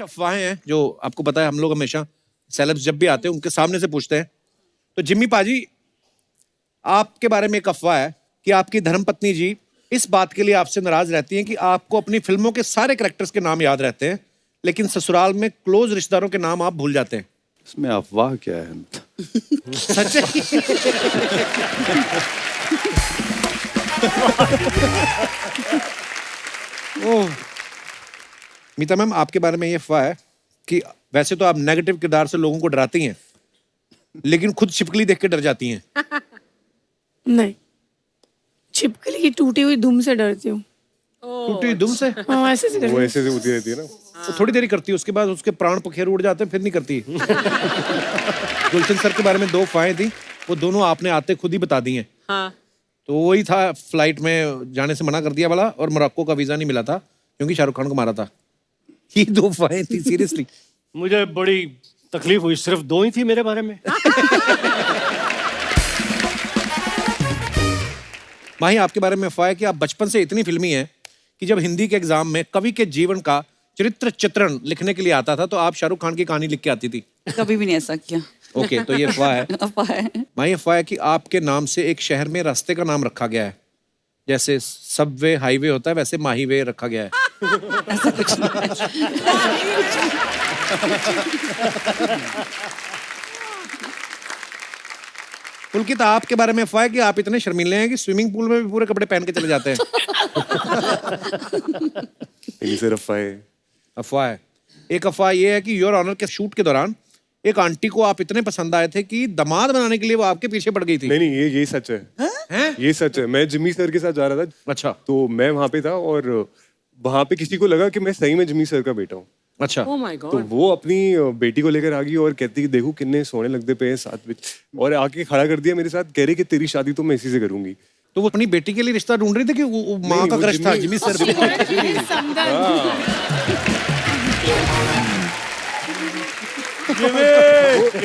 अफवाहें हैं जो आपको पता है, हम लोग हमेशा सेलेब्स जब भी आते हैं उनके सामने से पूछते हैं। तो जिम्मी पाजी, आपके बारे में एक अफवाह है कि आपकी धर्मपत्नी जी इस बात के लिए आपसे नाराज रहती हैं कि आपको अपनी फिल्मों के सारे कैरेक्टर्स के नाम याद रहते हैं, लेकिन ससुराल में क्लोज रिश्तेदारों के नाम आप भूल जाते हैं। इसमें अफवाह क्या है? सच है? ओह, मीता मैम, आपके बारे में ये अफवाह है कि वैसे तो आप नेगेटिव किरदार से लोगों को डराती हैं, लेकिन खुद छिपकली देख के डर जाती हैं। नहीं, छिपकली की टूटी हुई दुम से डरती हूँ। टूटी हुई दुम से? हाँ, ऐसे से वो ऐसे से होती रहती है ना। तो थोड़ी देरी करती है, उसके बाद उसके प्राण पखेरु उड़ जाते हैं, फिर नहीं करती। गुलशन सर के बारे में 2 अफवाहें थी, वो दोनों आपने आते खुद ही बता दी हैं। हाँ। तो वही था, फ्लाइट में जाने से मना कर दिया वाला, और मोरक्को का वीजा नहीं मिला था क्योंकि शाहरुख खान को मारा था। ये 2 अफवाहें थी, सीरियसली। मुझे बड़ी तकलीफ हुई, सिर्फ 2 ही थी मेरे बारे में। माही, आपके बारे में अफवाह है कि आप बचपन से इतनी फिल्मी हैं कि जब हिंदी के एग्जाम में कवि के जीवन का चरित्र चित्रण लिखने के लिए आता था तो आप शाहरुख खान की कहानी लिख के आती थी। कभी भी नहीं ऐसा किया। ओके, तो ये अफवाह है। अफवाह है। माही, अफवाह है कि आपके नाम से एक शहर में रास्ते का नाम रखा गया है, जैसे सबवे हाईवे होता है वैसे माही वे रखा गया है। ऐसा कुछ नहीं है। पुलकित, आपके बारे में अफवाह है कि आप इतने शर्मीले हैं कि स्विमिंग पूल में भी पूरे कपड़े पहन के चले जाते हैं। ये सिर्फ अफवाह है। अफवाह है। एक अफवाह ये है कि योर ऑनर के शूट के दौरान एक आंटी को आप इतने पसंद आए थे कि दामाद बनाने के लिए वो आपके पीछे पड़ गई थी। नहीं, ये सच है। हैं? ये सच है। मैं जिम्मी सर के साथ जा रहा था। अच्छा। तो मैं वहां पे था और वहां पे किसी को लगा कि मैं सही में जिम्मी सर का बेटा हूँ। अच्छा। Oh my God. तो वो अपनी बेटी को लेकर आ गई और कहती कि देखो कितने सोने लगते पे हैं साथ में, और आके खड़ा कर दिया मेरे साथ, कह रही कि तेरी शादी तो मैं इसी से करूंगी। तो वो अपनी बेटी के लिए रिश्ता ढूंढ रही थी कि वो माँ नहीं, का वो क्रश था जिम्मी सर पे?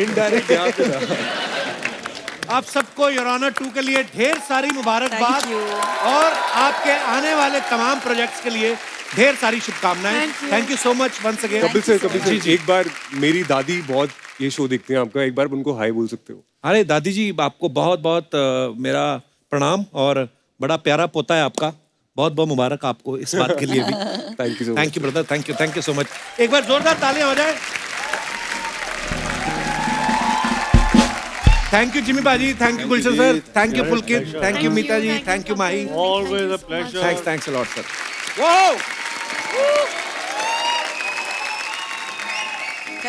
इनडायरेक्ट यहाँ पे था। आप सबको योर ऑनर 2 के लिए ढेर सारी मुबारकबाद Thank you. और आपके आने वाले तमाम प्रोजेक्ट्स के लिए ढेर सारी शुभकामनाएं। Thank you so much once again. Kapil sir, एक बार मेरी दादी बहुत ये शो देखते हैं आपका, एक बार उनको हाय बोल सकते हो? अरे दादी जी, आपको बहुत बहुत मेरा प्रणाम, और बड़ा प्यारा पोता है आपका, बहुत बहुत मुबारक आपको इस बात के लिए भी। Thank you so much. Thank you brother, thank you so much. एक बार जोरदार तालियां हो जाए। थैंक यू जिम्मी बाजी, thank you Gulshan sir, thank you Pulkit, thank you Meeta ji, thank you Mahi. Always a pleasure. Thanks a lot sir. Wow!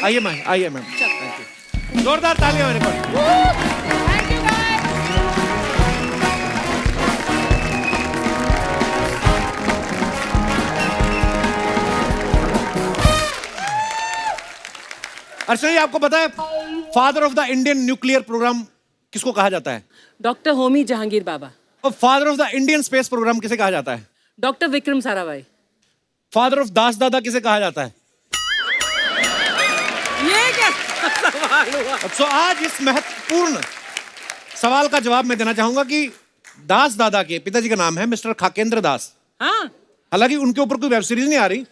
आइए माही, आइए ma'am. Thank you. जोरदार तालियां मेरे को। अर्चना जी, आपको पता है father of the Indian nuclear program किसको कहा जाता है? डॉक्टर होमी जहांगीर बाबा। और father of the Indian space program किसे कहा जाता है? Doctor Vikram Sarabhai. Father of दास दादा किसे कहा जाता है? ये क्या सवाल हुआ? तो आज इस महत्वपूर्ण सवाल का जवाब मैं देना चाहूंगा कि दास दादा के पिताजी का नाम है मिस्टर खाकेंद्र दास। हाँ। हालांकि उनके ऊपर कोई वेब सीरीज नहीं आ रही,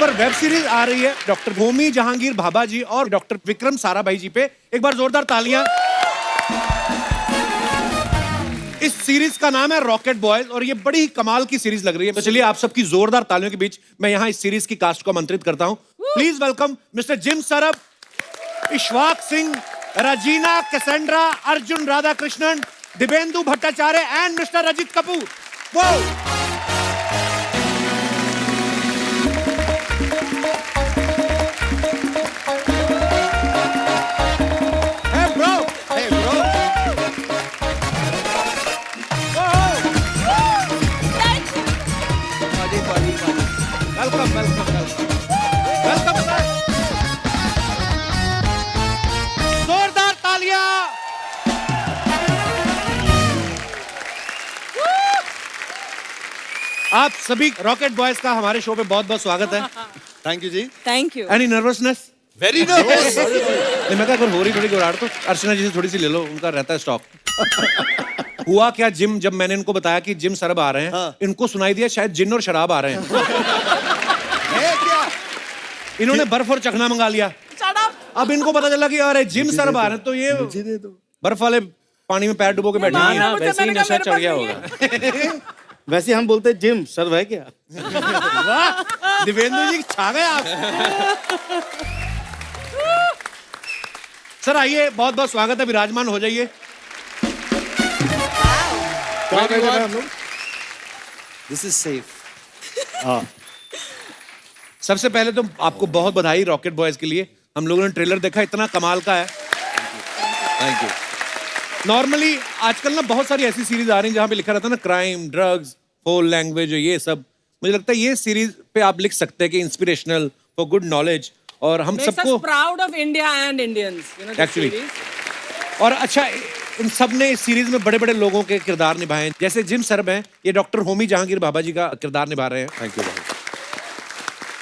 पर वेब सीरीज आ रही है डॉक्टर होमी जहांगीर भाभा जी और डॉक्टर विक्रम साराभाई जी पे। एक बार जोरदार तालियां। इस सीरीज का नाम है रॉकेट बॉयज, और ये बड़ी ही कमाल की सीरीज लग रही है। तो चलिए आप सबकी जोरदार तालियों के बीच मैं यहाँ इस सीरीज की कास्ट को आमंत्रित करता हूँ। Please welcome mister Jim Sarbh, Ishwak Singh, Regina Cassandra, Arjun Radhakrishnan, Dibyendu Bhattacharya and mister Ajit Kapoor. वो जोरदार तालियां। आप सभी रॉकेट बॉयज का हमारे शो पे बहुत बहुत स्वागत है। थैंक यू जी। Thank you. Any nervousness? Very nervous. नहीं, मैं कहा अगर हो रही थोड़ी घबराहट तो अर्चना जी से थोड़ी सी ले लो, उनका रहता है स्टॉक। हुआ क्या जिम, जब मैंने इनको बताया कि जिम सरब आ रहे हैं, हाँ। इनको सुनाई दिया शायद जिन और शराब आ रहे हैं। है क्या? इन्होंने बर्फ और चखना मंगा लिया। अब इनको पता चला कि अरे जिम सर आ रहे हैं, तो ये बर्फ वाले पानी में पैर डुबो के बैठे हैं। ना वैसे ही नशा चढ़ गया होगा। वैसे हम बोलते जिम सर है क्या? वाह, दिवेंद्र जी छा गए आप। सर आइए, बहुत बहुत स्वागत है, विराजमान हो जाइए। This is safe. सबसे पहले तो आपको बहुत बधाई रॉकेट बॉयज के लिए। हम लोगों ने ट्रेलर देखा, इतना कमाल का है। Thank you. नॉर्मली आजकल ना बहुत सारी ऐसी सीरीज आ रही हैं जहां पे लिखा रहता है ना क्राइम, ड्रग्स, फोल लैंग्वेज, ये सब। मुझे लगता है ये सीरीज पे आप लिख सकते हैं कि इंस्पिरेशनल फॉर गुड नॉलेज, और हम Makes us सबको proud of India and Indians. You know, this Actually. series. और अच्छा, इन सब ने इस सीरीज में बड़े बड़े लोगों के किरदार निभाए हैं। जैसे जिम सरब हैं, ये डॉक्टर होमी जहांगीर बाबा जी का किरदार निभा रहे हैं। Thank you. भाई।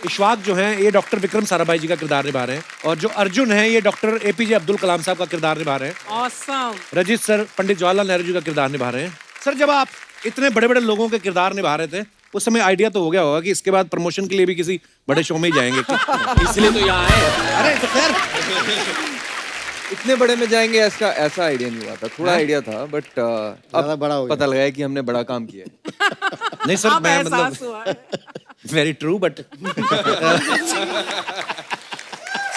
इशवाक जो हैं, ये डॉक्टर विक्रम साराभाई जी का किरदार निभा रहे हैं। और जो अर्जुन हैं, ये डॉक्टर एपीजे अब्दुल कलाम साहब का किरदार निभा रहे हैं। Awesome. रजित सर पंडित जवाहरलाल नेहरू जी का किरदार निभा रहे हैं। सर, जब आप इतने बड़े बड़े लोगों के किरदार निभा रहे थे, उस समय आइडिया तो हो गया होगा कि इसके बाद प्रमोशन के लिए भी किसी बड़े शो में ही जाएंगे। इसलिए तो यहाँ आए। अरे तो खैर, इतने बड़े में जाएंगे ऐसा आइडिया नहीं हुआ था, थोड़ा आइडिया था, बट ज्यादा बड़ा हो अब गया। पता लगा है कि हमने बड़ा काम किया है। नहीं सर, अब मैं एहसास मतलब हुआ है। वेरी ट्रू, बट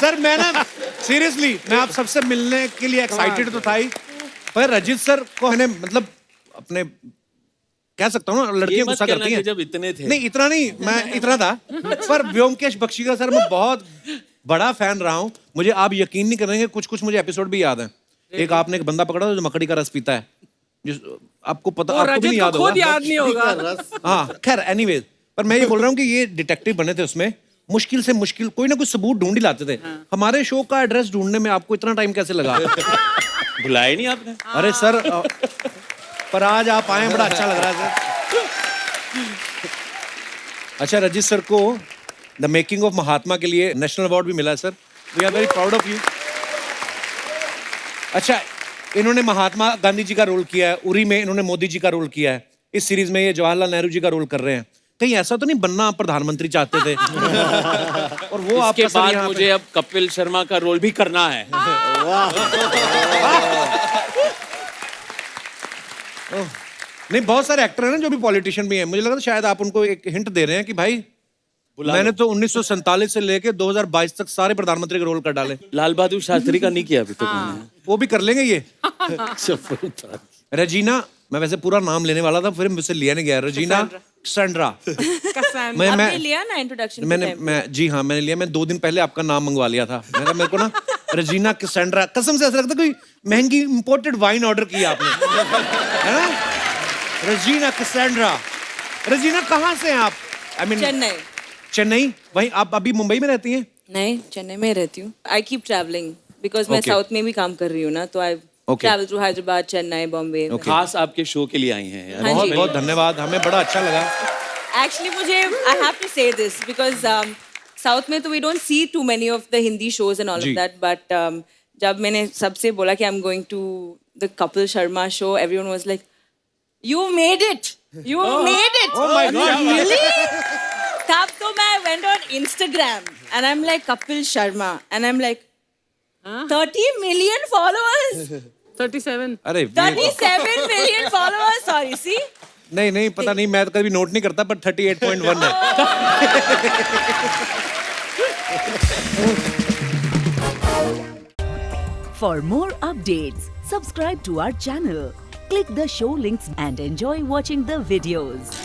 सर मैं ना सीरियसली, मैं आप सबसे मिलने के लिए एक्साइटेड तो था ही, पर रजित सर को मैंने मतलब अपने कह सकता हूँ ना, लड़कियां गुस्सा करती हैं जब इतने थे। नहीं, इतना नहीं, मैं इतना था, पर व्योमकेश बख्शी का सर मैं बहुत बड़ा फैन रहा हूँ। मुझे आप यकीन नहीं करेंगे, कुछ कुछ मुझे एपिसोड भी याद है। एक आपने एक बंदा पकड़ा था जो मकड़ी का रस पीता है, जिस आपको पता, वो आपको भी रजत नहीं को याद खुद होगा। याद नहीं होगा। हाँ खैर, एनीवेज, पर मैं ये बोल रहा हूँ कि ये डिटेक्टिव बने थे, उसमें मुश्किल से मुश्किल कोई ना कोई सबूत ढूंढ ही लाते थे। हमारे शो का एड्रेस ढूंढने में आपको इतना टाइम कैसे लगा? बुलाए नहीं आपने? अरे सर, पर आज आप आए, बड़ा अच्छा लग रहा है सर। अच्छा, रजित सर को द मेकिंग ऑफ महात्मा के लिए नेशनल अवार्ड भी मिला है sir. We are very proud of you. अच्छा, इन्होंने महात्मा गांधी जी का रोल किया है, उरी में इन्होंने मोदी जी का रोल किया है, इस सीरीज में ये जवाहरलाल नेहरू जी का रोल कर रहे हैं। कहीं ऐसा तो नहीं बनना आप प्रधानमंत्री चाहते थे? और वो इसके आपका बाद मुझे अब कपिल शर्मा का रोल भी करना है। नहीं, बहुत सारे एक्टर हैं ना जो भी पॉलिटिशियन भी हैं। मुझे लगा था शायद आप उनको एक हिंट दे रहे हैं कि भाई मैंने तो 1947 से लेके 2022 तक सारे प्रधानमंत्री के रोल कर डाले। लाल बहादुर शास्त्री का नहीं किया अभी तक मैंने। वो भी कर लेंगे ये। रजीना, मैं वैसे पूरा नाम लेने वाला था, फिर मुझसे लिया नहीं गया। रजीना कैसेंड्रा। Cassandra. मैं लिया ना इंट्रोडक्शन मैं जी हाँ, मैंने लिया। मैं 2 दिन पहले आपका नाम मंगवा लिया था। मैंने कहा मेरे को ना रजीना कैसेंड्रा, कसम से ऐसा लगता कोई महंगी इंपोर्टेड वाइन ऑर्डर किया आपने, है ना? रजीना कैसेंड्रा। रजीना कहाँ से हैं आप? I mean Chennai. चेन्नई। वहीं आप अभी मुंबई में रहती हैं? नहीं, चेन्नई में रहती हूँ। आई कीप ट्रैवलिंग बिकॉज मैं साउथ में भी काम कर रही हूँ ना, तो I travel to Hyderabad, Chennai, Bombay. खास आपके शो के लिए आई हैं यार। हाँ बहुत जी। बहुत धन्यवाद, हमें बड़ा अच्छा लगा। एक्चुअली मुझे I have to say this because south में तो we don't see too many of the Hindi shows and all जी। ऑफ दैट, बट जब मैंने सबसे बोला कि I am going to the Kapil Sharma show, everyone was like, you made it, you made it. Oh my God. Really? तब तो मैं went on Instagram and I'm like Kapil Sharma and I'm like 30 million followers. 37. अरे 37 million followers. Sorry, see? नहीं नहीं, पता नहीं, मैं तो कभी नोट नहीं करता, पर 38.1 है। For more updates, subscribe to our channel, click the show links and enjoy watching the videos.